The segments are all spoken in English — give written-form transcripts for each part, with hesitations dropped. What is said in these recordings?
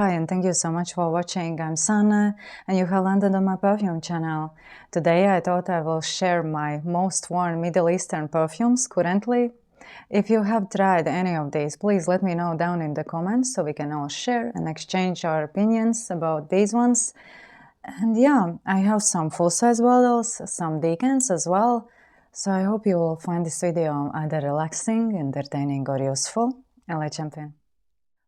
Hi, and thank you so much for watching. I'm Sanne, and you have landed on my perfume channel. Today I thought I will share my most worn Middle Eastern perfumes currently. If you have tried any of these, please let me know down in the comments so we can all share and exchange our opinions about these ones. And yeah, I have some full-size bottles, some decants as well. So I hope you will find this video either relaxing, entertaining or useful. And let's jump in.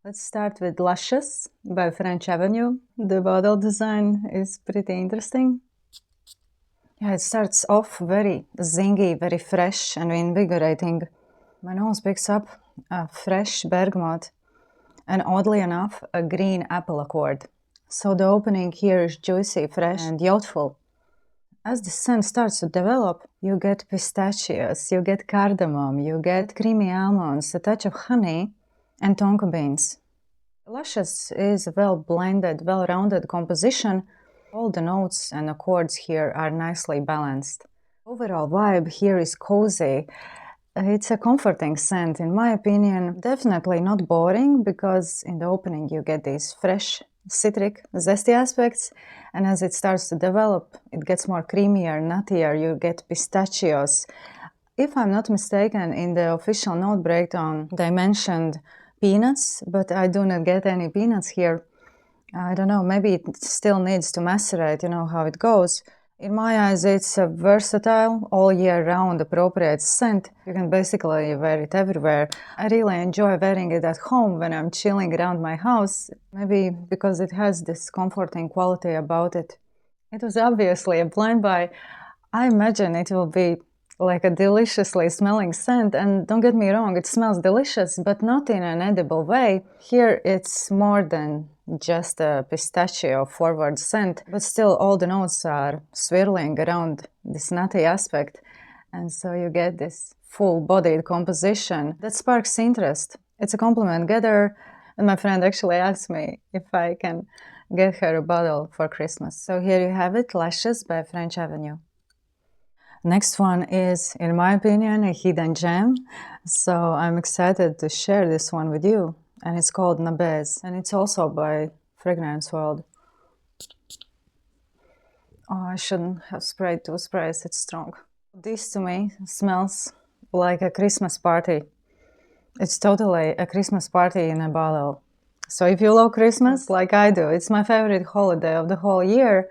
Let's start with Luscious by French Avenue. The bottle design is pretty interesting. Yeah, it starts off very zingy, very fresh and invigorating. My nose picks up a fresh bergamot and, oddly enough, a green apple accord. So the opening here is juicy, fresh and youthful. As the scent starts to develop, you get pistachios, you get cardamom, you get creamy almonds, a touch of honey and tonka beans. Luscious is a well-blended, well-rounded composition. All the notes and accords here are nicely balanced. Overall vibe here is cozy. It's a comforting scent, in my opinion. Definitely not boring, because in the opening you get these fresh, citric, zesty aspects, and as it starts to develop, it gets more creamier, nuttier. You get pistachios. If I'm not mistaken, in the official note breakdown, they mentioned peanuts, but I do not get any peanuts here. I don't know, maybe it still needs to macerate, you know how it goes. In my eyes, it's a versatile, all year round appropriate scent. You can basically wear it everywhere. I really enjoy wearing it at home when I'm chilling around my house, maybe because it has this comforting quality about it. It was obviously a blind buy. I imagine it will be like a deliciously smelling scent, and don't get me wrong, it smells delicious, but not in an edible way. Here it's more than just a pistachio forward scent, but still all the notes are swirling around this nutty aspect, and so you get this full-bodied composition that sparks interest. It's a compliment getter, and my friend actually asked me if I can get her a bottle for Christmas. So here you have it, Luscious by French Avenue. Next one is, in my opinion, a hidden gem, so I'm excited to share this one with you, and it's called Nabeez, and it's also by Fragrance World. Oh, I shouldn't have sprayed 2 sprays, it's strong. This to me smells like a Christmas party. It's totally a Christmas party in a bottle. So if you love Christmas like I do, it's my favorite holiday of the whole year,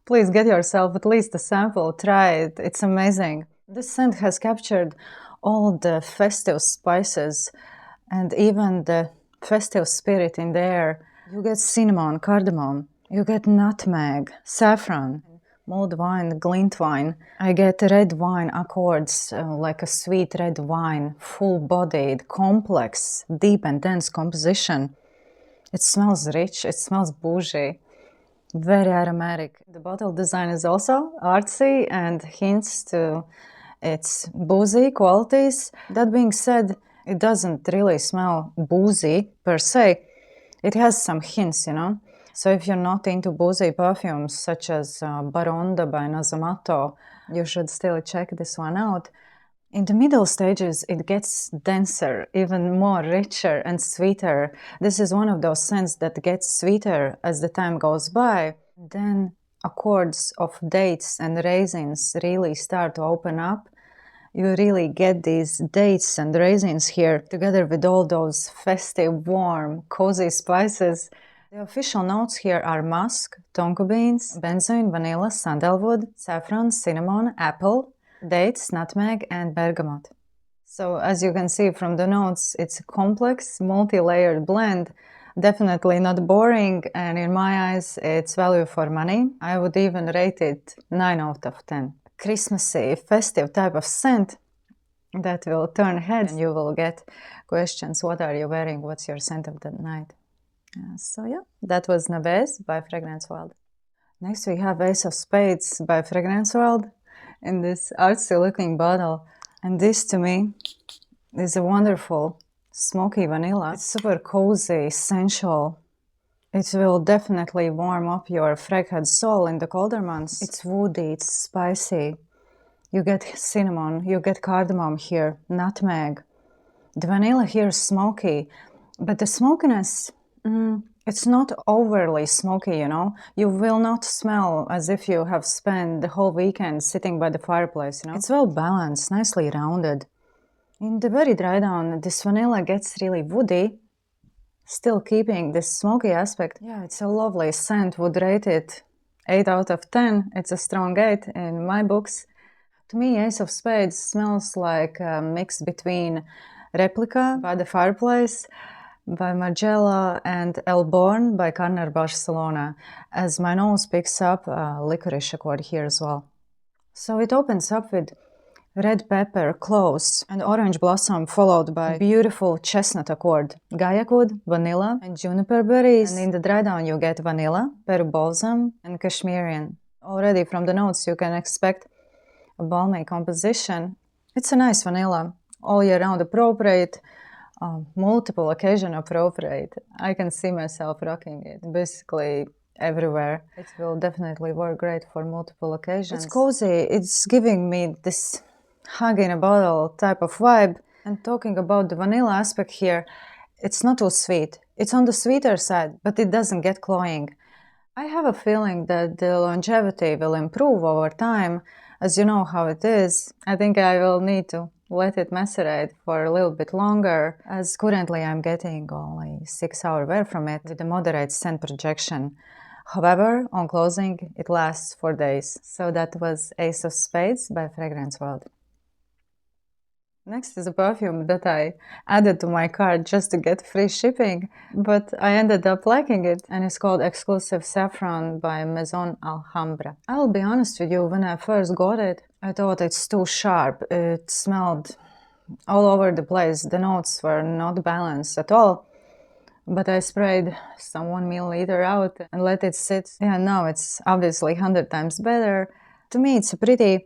please get yourself at least a sample, try it, it's amazing. This scent has captured all the festive spices and even the festive spirit in the air. You get cinnamon, cardamom, you get nutmeg, saffron, mulled wine, glint wine. I get red wine accords, like a sweet red wine, full-bodied, complex, deep and dense composition. It smells rich, it smells bougie. Very aromatic. The bottle design is also artsy and hints to its boozy qualities. That being said, it doesn't really smell boozy per se. It has some hints, you know. So if you're not into boozy perfumes such as Baronda by Nasomatto, you should still check this one out. In the middle stages, it gets denser, even more richer and sweeter. This is one of those scents that gets sweeter as the time goes by. Then accords of dates and raisins really start to open up. You really get these dates and raisins here, together with all those festive, warm, cozy spices. The official notes here are musk, tonka beans, benzoin, vanilla, sandalwood, saffron, cinnamon, apple, dates, nutmeg, and bergamot. So as you can see from the notes, it's a complex, multi-layered blend. Definitely not boring, and in my eyes, it's value for money. I would even rate it 9 out of 10. Christmassy, festive type of scent that will turn heads, and you will get questions, what are you wearing, what's your scent of the night? So yeah, that was Nabeez by Fragrance World. Next we have Ace of Spades by Fragrance World in this artsy looking bottle. And this to me is a wonderful smoky vanilla. It's super cozy, sensual. It will definitely warm up your fragrant soul in the colder months. It's woody, it's spicy. You get cinnamon, you get cardamom here, nutmeg. The vanilla here is smoky, but the smokiness It's not overly smoky, you know. You will not smell as if you have spent the whole weekend sitting by the fireplace, you know. It's well balanced, nicely rounded. In the very dry down, this vanilla gets really woody, still keeping this smoky aspect. Yeah, it's a lovely scent. Would rate it 8 out of 10. It's a strong 8 in my books. To me, Ace of Spades smells like a mix between Replica by the Fireplace, by Margiela, and Elborn by Carner Barcelona, as my nose picks up a licorice accord here as well. So it opens up with red pepper, cloves, and orange blossom, followed by beautiful chestnut accord, guaiac wood, vanilla, and juniper berries. And in the dry down you get vanilla, Peru balsam, and Kashmirian. Already from the notes you can expect a balmy composition. It's a nice vanilla, all year round appropriate, multiple occasion appropriate. I can see myself rocking it basically everywhere. It will definitely work great for multiple occasions. It's cozy, it's giving me this hug in a bottle type of vibe. And talking about the vanilla aspect here, it's not too sweet. It's on the sweeter side, but it doesn't get cloying. I have a feeling that the longevity will improve over time. As you know how it is, I think I will need to let it macerate for a little bit longer, as currently I'm getting only 6-hour wear from it with a moderate scent projection. However, on closing, it lasts for days. So that was Ace of Spades by Fragrance World. Next is a perfume that I added to my cart just to get free shipping, but I ended up liking it, and it's called Exclusif Saffron by Maison Alhambra. I'll be honest with you, when I first got it, I thought it's too sharp. It smelled all over the place. The notes were not balanced at all. But I sprayed some 1 milliliter out and let it sit. Yeah, now it's obviously 100 times better. To me, it's a pretty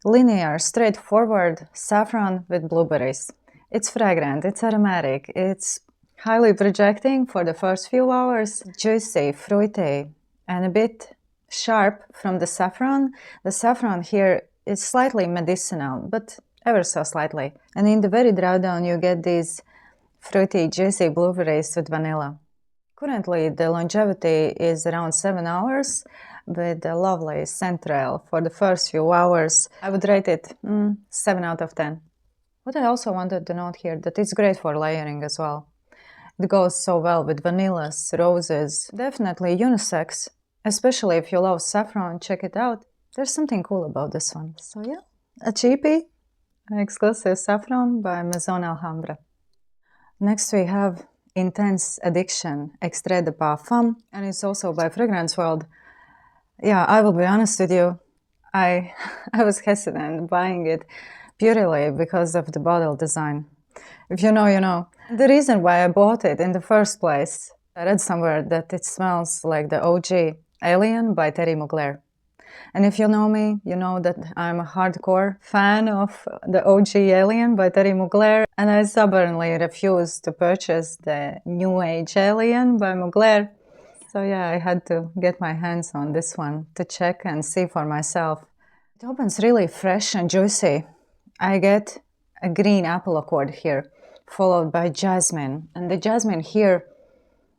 linear, straightforward saffron with blueberries. It's fragrant, it's aromatic, it's highly projecting for the first few hours, juicy, fruity, and a bit sharp from the saffron. The saffron here is slightly medicinal, but ever so slightly. And in the very dry down you get these fruity, juicy blueberries with vanilla. Currently, the longevity is around 7 hours with a lovely scent trail for the first few hours. I would rate it 7 out of 10. What I also wanted to note here, that it's great for layering as well. It goes so well with vanillas, roses, definitely unisex. Especially if you love saffron, check it out. There's something cool about this one. So yeah, a cheapie, Exclusif Saffron by Maison Alhambra. Next we have Intense Addiction, Extrait de Parfum, and it's also by Fragrance World. Yeah, I will be honest with you, I was hesitant buying it purely because of the bottle design. If you know, you know. The reason why I bought it in the first place, I read somewhere that it smells like the OG Alien by Terry Mugler. And if you know me, you know that I'm a hardcore fan of the OG Alien by Terry Mugler, and I stubbornly refuse to purchase the New Age Alien by Mugler. So yeah, I had to get my hands on this one to check and see for myself. It opens really fresh and juicy. I get a green apple accord here, followed by jasmine. And the jasmine here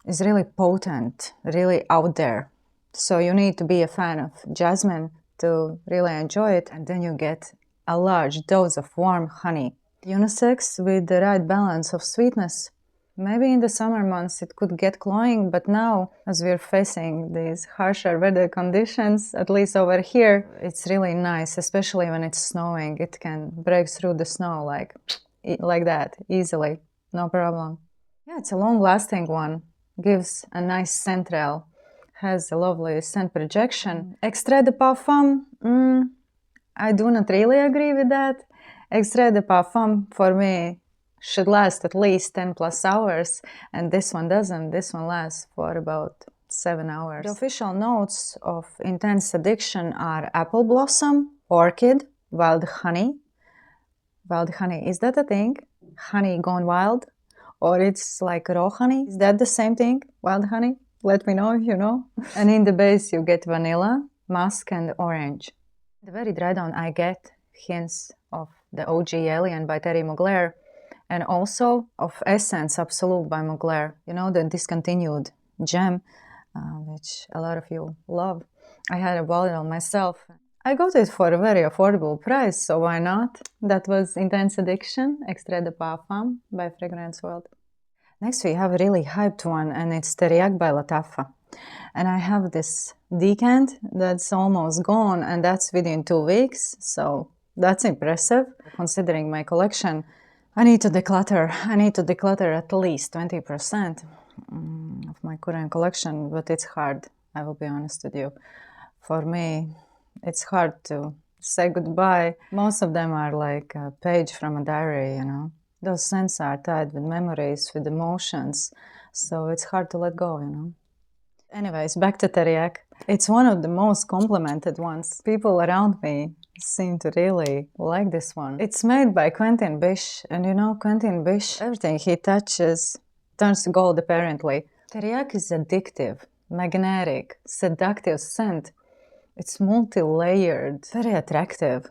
is really potent, really out there. So you need to be a fan of jasmine to really enjoy it. And then you get a large dose of warm honey. Unisex with the right balance of sweetness. Maybe in the summer months it could get cloying, but now, as we're facing these harsher weather conditions, at least over here, it's really nice, especially when it's snowing. It can break through the snow like that, easily, no problem. Yeah, it's a long-lasting one. Gives a nice scent trail. Has a lovely scent projection. Extrait de Parfum, I do not really agree with that. Extrait de Parfum, for me, should last at least 10 plus hours, and this one doesn't. This one lasts for about 7 hours. The official notes of Intense Addiction are apple blossom, orchid, wild honey. Wild honey, is that a thing? Honey gone wild? Or it's like raw honey? Is that the same thing? Wild honey? Let me know if you know. And in the base you get vanilla, musk, and orange. The very dry down I get hints of the OG Alien by Terry Mugler, and also of Essence Absolute by Mugler. You know, the discontinued gem, which a lot of you love. I had a bottle myself. I got it for a very affordable price, so why not? That was Intense Addiction, Extrait de Parfum by Fragrance World. Next we have a really hyped one, and it's Teriaq by Lattafa. And I have this decant that's almost gone, and that's within 2 weeks, so that's impressive. Considering my collection, I need to declutter. I need to declutter at least 20% of my current collection, but it's hard, I will be honest with you. For me, it's hard to say goodbye. Most of them are like a page from a diary, you know. Those scents are tied with memories, with emotions, so it's hard to let go, you know. Anyways, back to Teriaq. It's one of the most complimented ones. People around me seem to really like this one. It's made by Quentin Bish, and you know, Quentin Bish, everything he touches turns to gold apparently. Teriaq is addictive, magnetic, seductive scent. It's multi-layered, very attractive.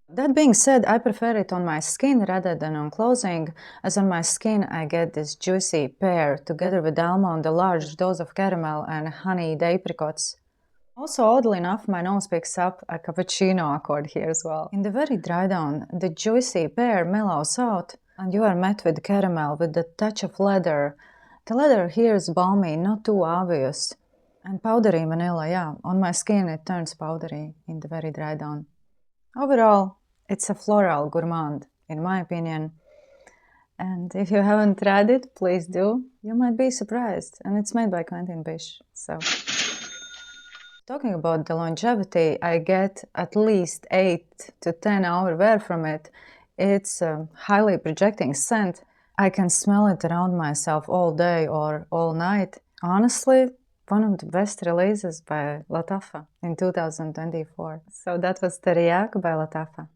That being said, I prefer it on my skin rather than on clothing, as on my skin I get this juicy pear together with almond, a large dose of caramel and honeyed apricots. Also, oddly enough, my nose picks up a cappuccino accord here as well. In the very dry down, the juicy pear mellows out and you are met with caramel with a touch of leather. The leather here is balmy, not too obvious. And powdery vanilla, yeah, on my skin it turns powdery in the very dry down. Overall, it's a floral gourmand, in my opinion. And if you haven't tried it, please do. You might be surprised. And it's made by Quentin Bish, so. Talking about the longevity, I get at least 8 to 10 hour wear from it. It's a highly projecting scent. I can smell it around myself all day or all night. Honestly, one of the best releases by Lattafa in 2024. So that was Teriaq by Lattafa.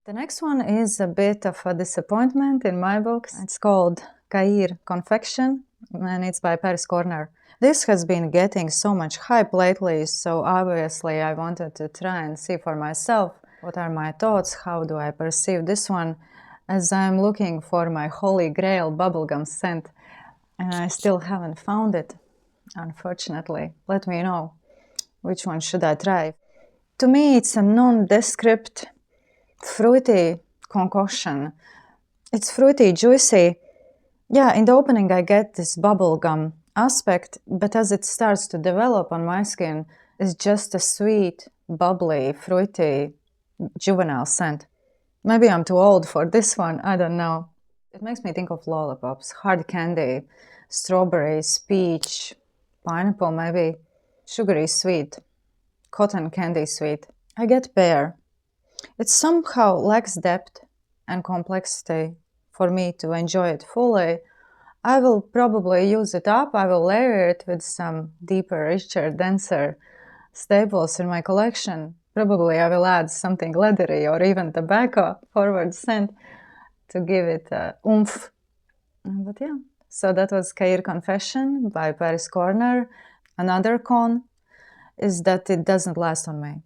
The next one is a bit of a disappointment in my books. It's called Khair Confection, and it's by Paris Corner. This has been getting so much hype lately, so obviously I wanted to try and see for myself what are my thoughts, how do I perceive this one, as I'm looking for my holy grail bubblegum scent, and I still haven't found it. Unfortunately, let me know which one should I try. To me, it's a nondescript, fruity concoction. It's fruity, juicy. Yeah, in the opening I get this bubblegum aspect, but as it starts to develop on my skin, it's just a sweet, bubbly, fruity, juvenile scent. Maybe I'm too old for this one, I don't know. It makes me think of lollipops, hard candy, strawberries, peach, pineapple maybe, sugary sweet, cotton candy sweet. I get pear. It somehow lacks depth and complexity for me to enjoy it fully. I will probably use it up, I will layer it with some deeper, richer, denser staples in my collection. Probably I will add something leathery or even tobacco forward scent to give it oomph. But yeah. So that was Khair Confection by Paris Corner. Another con is that it doesn't last on me.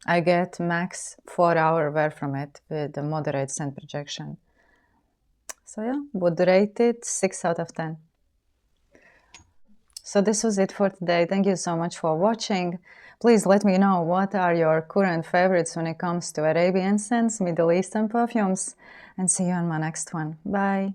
I get max 4 hour wear from it with a moderate scent projection. So yeah, would rate it 6 out of 10. So this was it for today. Thank you so much for watching. Please let me know what are your current favorites when it comes to Arabian scents, Middle Eastern perfumes, and see you on my next one. Bye!